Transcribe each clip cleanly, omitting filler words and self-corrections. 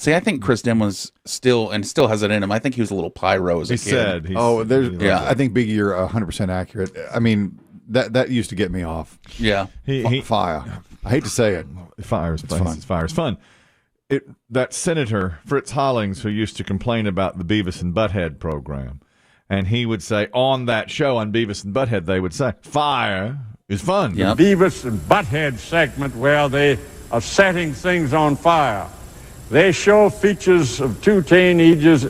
See, I think Chris Demm was still has it in him. I think he was a little pyro as a kid. I think Biggie, you're 100% accurate. I mean, that used to get me off. Yeah. Fire. I hate to say it. Fire's fun. Fire's fun. That Senator Fritz Hollings, who used to complain about the Beavis and Butthead program, and he would say on that show on Beavis and Butthead, they would say, fire is fun. Yep. The Beavis and Butthead segment where they are setting things on fire. They show features of two teenagers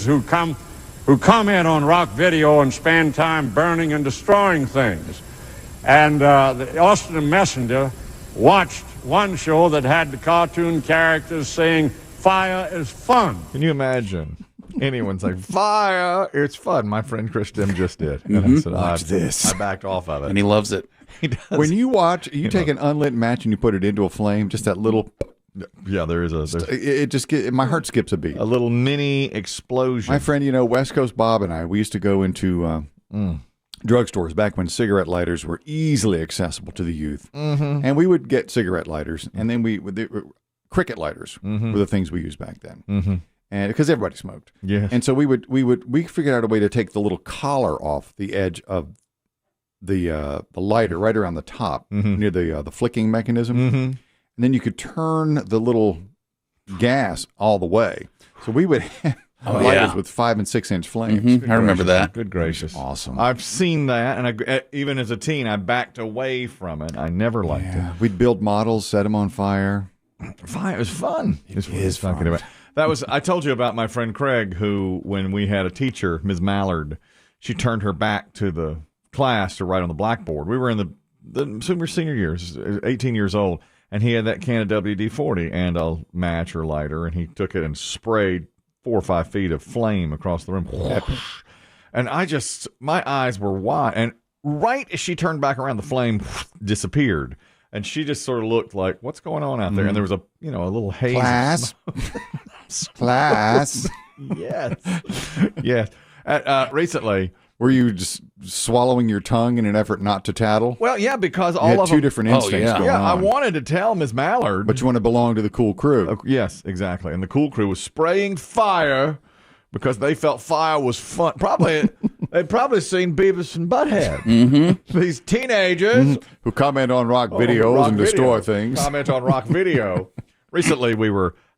who comment on rock video and spend time burning and destroying things. And the Austin Messenger watched one show that had the cartoon characters saying, fire is fun. Can you imagine anyone's like, fire, it's fun? My friend Chris Demm just did. And I said, watch this. I backed off of it. And he loves it. He does. When you take an unlit match and you put it into a flame, just that little... Yeah, my heart skips a beat. A little mini explosion. My friend, West Coast Bob and I, we used to go into drugstores back when cigarette lighters were easily accessible to the youth. Mm-hmm. And we would get cigarette lighters, and then cricket lighters were the things we used back then. Mm-hmm. And because everybody smoked. Yeah. And so we figured out a way to take the little collar off the edge of the lighter right around the top near the flicking mechanism. Mm-hmm. And then you could turn the little gas all the way. So we would have lighters with 5 and 6 inch flames. Mm-hmm. I remember that. Good gracious. Awesome. I've seen that, and even as a teen, I backed away from it. I never liked it. We'd build models, set them on fire. Fire was fun. It is fun. I told you about my friend Craig, who, when we had a teacher, Ms. Mallard, she turned her back to the class to write on the blackboard. We were in the senior years, 18 years old. And he had that can of WD-40 and a match or lighter, and he took it and sprayed 4 or 5 feet of flame across the room. And my eyes were wide. And right as she turned back around, the flame disappeared. And she just sort of looked like, what's going on out there? And there was a little haze. Class. Yes. Yes. Recently... Were you just swallowing your tongue in an effort not to tattle? Well, yeah, because you had two different instincts going on. I wanted to tell Miss Mallard. But you want to belong to the cool crew. Yes, exactly. And the cool crew was spraying fire because they felt fire was fun. They'd probably seen Beavis and Butthead. Mm-hmm. These teenagers. Who comment on rock videos and destroy things. Comment on rock video. Recently,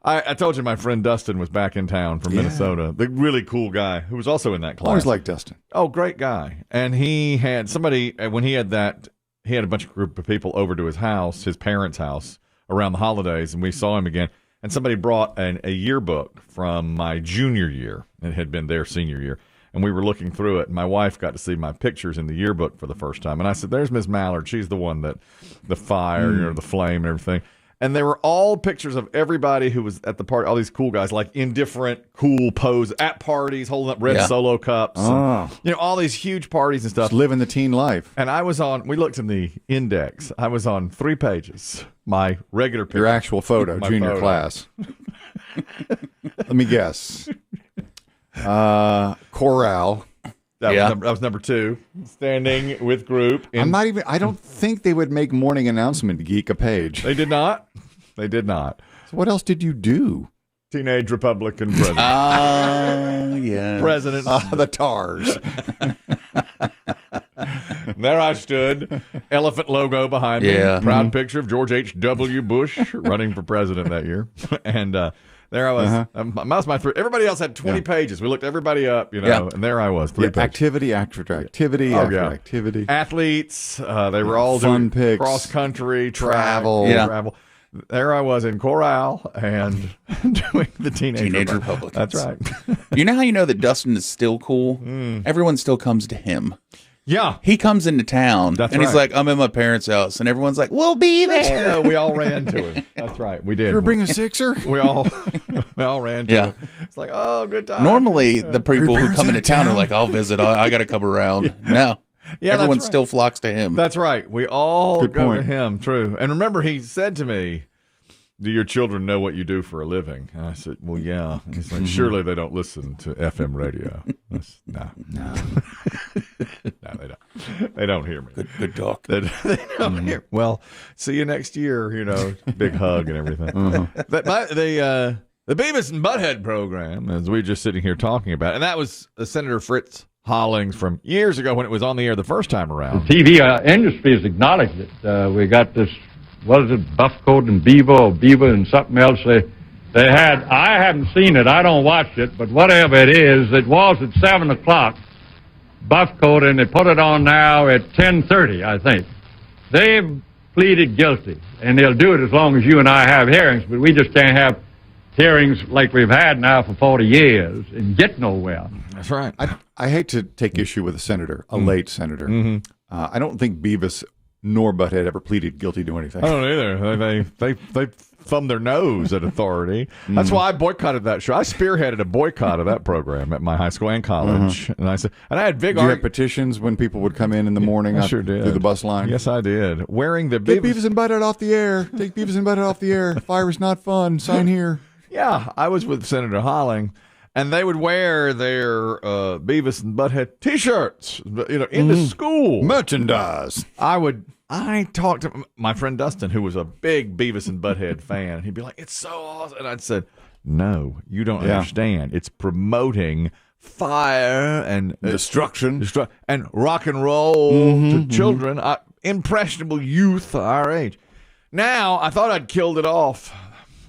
I told you my friend Dustin was back in town from Minnesota. The really cool guy who was also in that class. Always liked Dustin. Oh, great guy. And he had somebody, when he had a bunch of group of people over to his house, his parents' house, around the holidays, and we saw him again. And somebody brought a yearbook from my junior year. It had been their senior year. And we were looking through it, and my wife got to see my pictures in the yearbook for the first time. And I said, there's Miss Mallard. She's the one that, the fire, the flame and everything. And they were all pictures of everybody who was at the party, all these cool guys, like in different cool poses at parties, holding up red Solo cups. And, all these huge parties and stuff. Just living the teen life. And we looked in the index. I was on 3 pages. My regular picture. Your actual photo, junior class. Let me guess. Chorale. That was number 2, standing with group. I don't think they would make morning announcement geek a page. They did not. So what else did you do? Teenage Republican president. Yeah. President. The TARS. There I stood. Elephant logo behind me. Yeah. Proud picture of George H.W. Bush running for president that year. And there I was. That was my 3. Everybody else had 20 pages. We looked everybody up, and there I was. 3 pages. Activity after activity activity. Athletes. They were all fun doing pics, cross-country, travel. Travel. There I was in Corral and doing the Teenage Republicans. That's right. You know how you know that Dustin is still cool? Everyone still comes to him. Yeah. He comes into town, he's like, I'm in my parents' house, and everyone's like, we'll be there. We all ran to him. That's right. We did. You ever bring a sixer? We all ran to him. It's like, oh, good time. Normally, the people who come into town are like, I'll visit. I got to come around. No. Yeah, everyone still flocks to him. That's right. We all go to him. True. And remember, he said to me, do your children know what you do for a living? And I said, well, yeah. And he's like, surely they don't listen to FM radio. No. No, they don't. They don't hear me. Good talk. They don't hear. Well, see you next year, big hug and everything. But The Beavis and Butthead program, as we were just sitting here talking about, and that was Senator Fritz Hollings from years ago when it was on the air the first time around. The TV industry has acknowledged it. We got this, what is it, Buffcoat and Beaver and something else. They had, I haven't seen it, I don't watch it, but whatever it is, it was at 7 o'clock, Buffcoat, and they put it on now at 10:30, I think. They've pleaded guilty, and they'll do it as long as you and I have hearings, but we just can't have hearings like we've had now for 40 years and get nowhere. That's right. I hate to take issue with a senator, a late senator. I don't think Beavis nor Butthead ever pleaded guilty to anything. I don't either. They thumbed their nose at authority. That's why I boycotted that show. I spearheaded a boycott of that program at my high school and college. And I had big. Did you have petitions when people would come in the morning? I sure did. Through the bus line. Yes, I did. Wearing the Get Beavis and Butthead off the air. Take Beavis and Butthead off the air. Fire is not fun. Sign here. Yeah, I was with Senator Holling, and they would wear their Beavis and Butthead T-shirts, into school Merchandise. I talked to my friend Dustin, who was a big Beavis and Butthead fan, and he'd be like, "It's so awesome," and I'd said, "No, you don't understand. It's promoting fire and destruction and rock and roll to children, impressionable youth our age." Now, I thought I'd killed it off.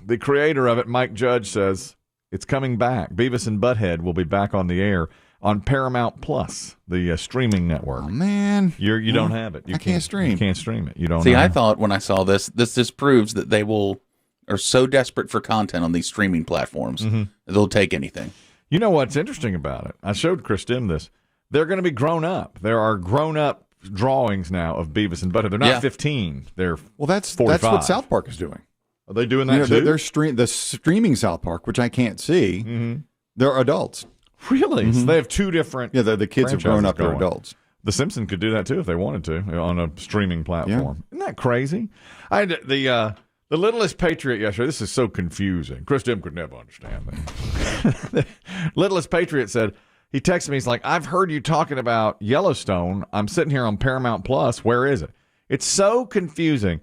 The creator of it, Mike Judge, says it's coming back. Beavis and Butthead will be back on the air on Paramount Plus, the streaming network. Oh, man. You don't have it. I can't stream. You can't stream it. You don't. See, I thought when I saw this just proves that they are so desperate for content on these streaming platforms that they'll take anything. You know what's interesting about it? I showed Chris Demm this. They're going to be grown up. There are grown up drawings now of Beavis and Butthead. They're not 15. They're that's 45. That's what South Park is doing. Are they doing that too? They're the streaming South Park, which I can't see. They're adults. Really? So they have two different. Yeah, the kids have grown up. They're adults. The Simpsons could do that too if they wanted to on a streaming platform. Isn't that crazy? I had the Littlest Patriot yesterday. This is so confusing. Chris Demm could never understand that. Littlest Patriot said, he texted me. He's like, "I've heard you talking about Yellowstone. I'm sitting here on Paramount Plus. Where is it?" It's so confusing.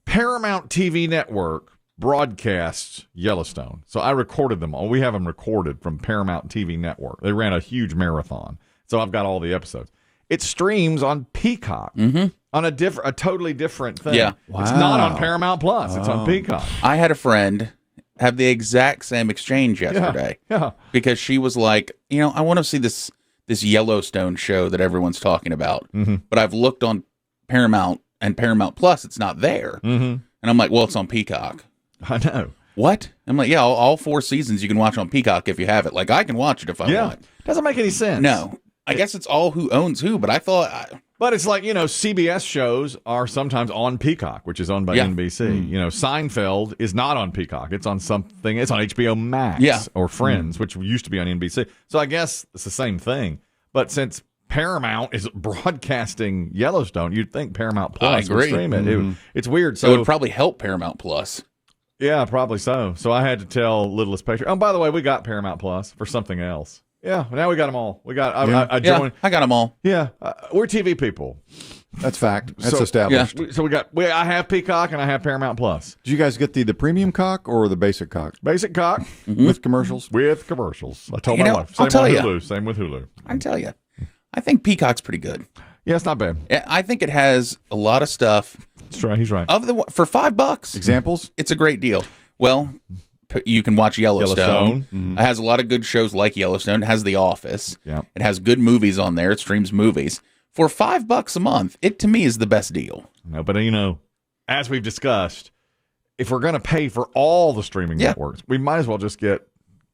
Paramount TV Network broadcasts Yellowstone. So I recorded them all. We have them recorded from Paramount TV Network. They ran a huge marathon. So I've got all the episodes. It streams on Peacock on a totally different thing. Yeah. Wow. It's not on Paramount Plus. It's on Peacock. I had a friend have the exact same exchange yesterday. Yeah. Because she was like, I want to see this Yellowstone show that everyone's talking about. But I've looked on Paramount and Paramount Plus, it's not there. And I'm like, well, it's on Peacock. I know. What? I'm like, yeah, all 4 seasons you can watch on Peacock if you have it. Like, I can watch it if I want. Doesn't make any sense. No. I guess it's all who owns who, but I thought... But it's like, CBS shows are sometimes on Peacock, which is owned by NBC. Seinfeld is not on Peacock. It's on something. It's on HBO Max or Friends, which used to be on NBC. So I guess it's the same thing. But since Paramount is broadcasting Yellowstone, you'd think Paramount Plus would stream it. It's weird. So it would probably help Paramount Plus. Yeah, probably so. So I had to tell Littlest Patriot. Oh, by the way, we got Paramount Plus for something else. Yeah, now we got them all. We got. I joined. I got them all. Yeah, we're TV people. That's fact. That's established. Yeah. So I have Peacock and I have Paramount Plus. Did you guys get the premium cock or the basic cock? Basic cock with commercials. With commercials. I told my wife. Same with Hulu. I tell you, I think Peacock's pretty good. Yeah, it's not bad. I think it has a lot of stuff. That's right. He's right. For $5. Examples? It's a great deal. Well, you can watch Yellowstone. It has a lot of good shows like Yellowstone. It has The Office. Yeah. It has good movies on there. It streams movies. For $5 a month, it to me is the best deal. No, but as we've discussed, if we're going to pay for all the streaming networks, we might as well just get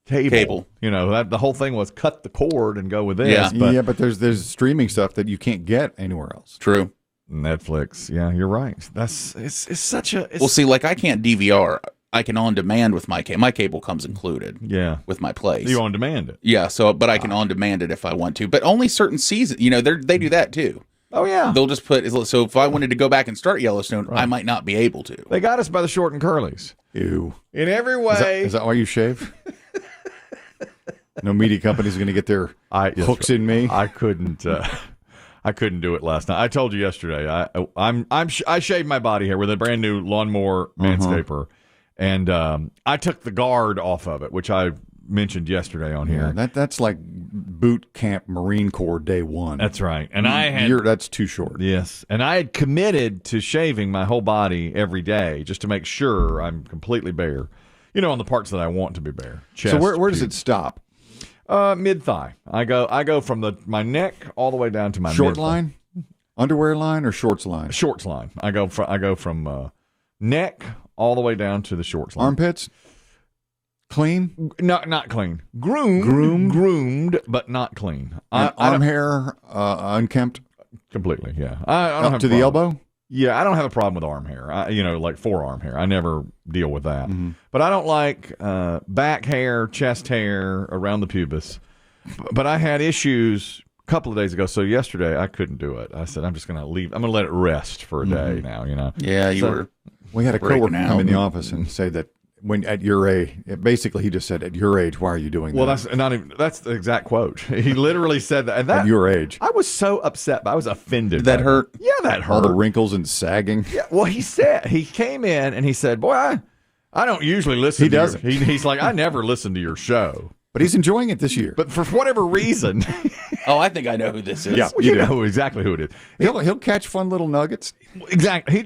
cable. The whole thing was cut the cord and go with this. Yeah, but there's streaming stuff that you can't get anywhere else. True. Netflix. Yeah, you're right. It's such a. Well, see, like I can't DVR. I can on demand with my cable. My cable comes included. Yeah. With my place. You on demand it. Yeah. So, but I can on demand it if I want to. But only certain seasons. They do that too. Oh yeah. They'll just put. So if I wanted to go back and start Yellowstone, I might not be able to. They got us by the short and curlies. Ew. In every way. Is that why you shave? No media company's going to get their hooks in me. I couldn't. I couldn't do it last night. I told you yesterday. I shaved my body hair with a brand new lawnmower manscaper, And I took the guard off of it, which I mentioned yesterday on here. That's like boot camp Marine Corps day one. That's right. And I had that's too short. Yes. And I had committed to shaving my whole body every day just to make sure I'm completely bare. On the parts that I want to be bare. Chest, so where does it stop? Mid thigh. I go from my neck all the way down to my short mid-thigh. line, underwear line, or shorts line? Shorts line. I go from neck all the way down to the shorts line. Armpits. Clean? Not clean. Groomed, but not clean. Arm hair unkempt? Completely, yeah. I don't Up have to the elbow? Yeah, I don't have a problem with arm hair. Like forearm hair. I never deal with that. Mm-hmm. But I don't like back hair, chest hair around the pubis. But I had issues a couple of days ago. So yesterday I couldn't do it. I said, I'm just going to leave. I'm going to let it rest for a day now, Yeah, you were. We had a coworker breaking come out. in the office and say that when at your age, basically he just said, at your age, why are you doing Well, that? that's the exact quote. He literally said that. And that At your age. I was so upset. I was offended. That by hurt? Yeah, that hurt. All the wrinkles and sagging. Yeah, well, he came in and he said, boy, I don't usually listen He to doesn't. He's like, I never listen to your show. But he's enjoying it this year. But for whatever reason, Oh, I think I know who this is. Yeah. you do. know exactly who it is. He'll catch fun little nuggets. Exactly.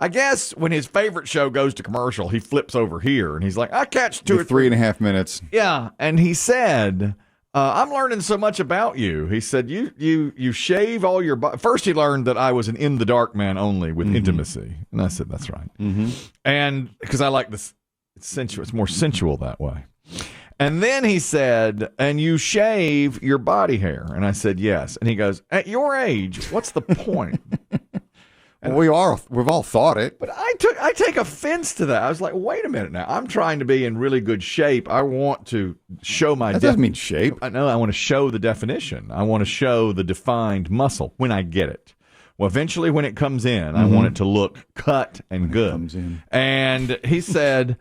I guess when his favorite show goes to commercial, he flips over here and he's like, I catch two or three. 3.5 minutes. Yeah. And he said, I'm learning so much about you. He said, you shave all your body. First, he learned that I was an in the dark man only with intimacy. And I said, that's right. Mm-hmm. And because I like this, it's sensual. It's more sensual that way. And then he said, and you shave your body hair. And I said, yes. And he goes, at your age, what's the point? We've all thought it. But I take offense to that. I was like, wait a minute now. I'm trying to be in really good shape. I want to show my That doesn't mean shape. I know. I want to show the definition. I want to show the defined muscle when I get it. Well, eventually when it comes in, I want it to look cut and good. comes in. And he said,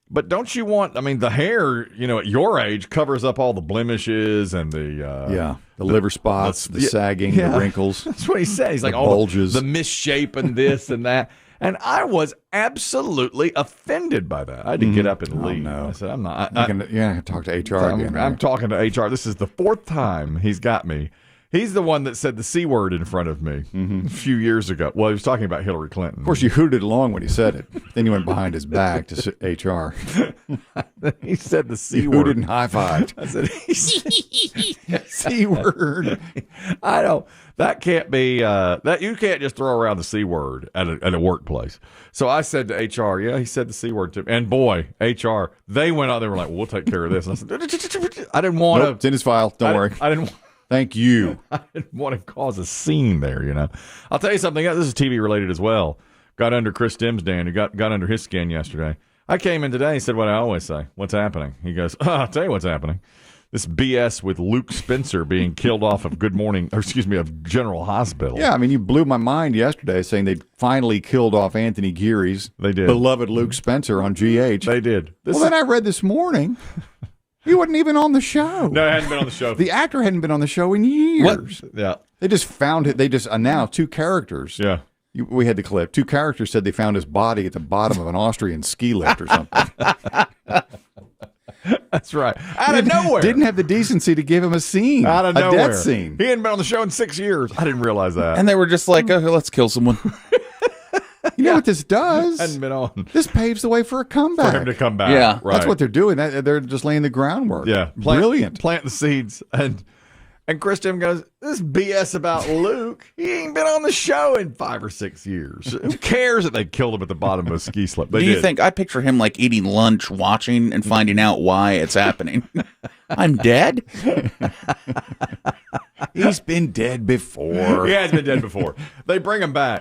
but don't you want, the hair, at your age covers up all the blemishes and the liver spots, the sagging, the wrinkles. That's what he said. He's like, bulges. the misshapen this and that. And I was absolutely offended by that. I had to get up and leave. no. I said, I'm not. You're gonna talk to HR again. I'm talking to HR. This is the fourth time he's got me. He's the one that said the C word in front of me a few years ago. Well, he was talking about Hillary Clinton. Of course, you hooted along when he said it. Then you went behind his back to HR. He said the C You word. hooted and high-fived. I said, C word. I don't. That can't be. That you can't just throw around the C word at a workplace. So I said to HR, yeah, he said the C word to me. And boy, HR, they went out. They were like, we'll take care of this. And I said, I didn't want Nope, it's in his file. Don't worry. I didn't. Thank you. I didn't want to cause a scene there. I'll tell you something. This is TV related as well. Got under Chris Demm's Dan. Who got under his skin yesterday. I came in today and said what I always say. What's happening? He goes, I'll tell you what's happening. This BS with Luke Spencer being killed off of of General Hospital. Yeah, you blew my mind yesterday saying they finally killed off Anthony Geary's beloved Luke Spencer on GH. They did. Then I read this morning he wasn't even on the show. No, he hadn't been on the show. The actor hadn't been on the show in years. What? Yeah. They just found it. They just announced two characters. Yeah. We had the clip. Two characters said they found his body at the bottom of an Austrian ski lift or something. That's right. Out of nowhere. Didn't have the decency to give him a scene. Out of a nowhere. death scene. He hadn't been on the show in 6 years. I didn't realize that. And they were just like, oh, let's kill someone. You know what this does? Hadn't been on. This paves the way for a comeback. For him to come back. Yeah. Right. That's what they're doing. They're just laying the groundwork. Yeah. Brilliant. Plant the seeds. And Chris Demm goes, this BS about Luke. He ain't been on the show in 5 or 6 years. Who cares that they killed him at the bottom of a ski slip? Do you think I picture him like eating lunch, watching, and finding out why it's happening? I'm dead? He's been dead before. He has been dead before. They bring him back.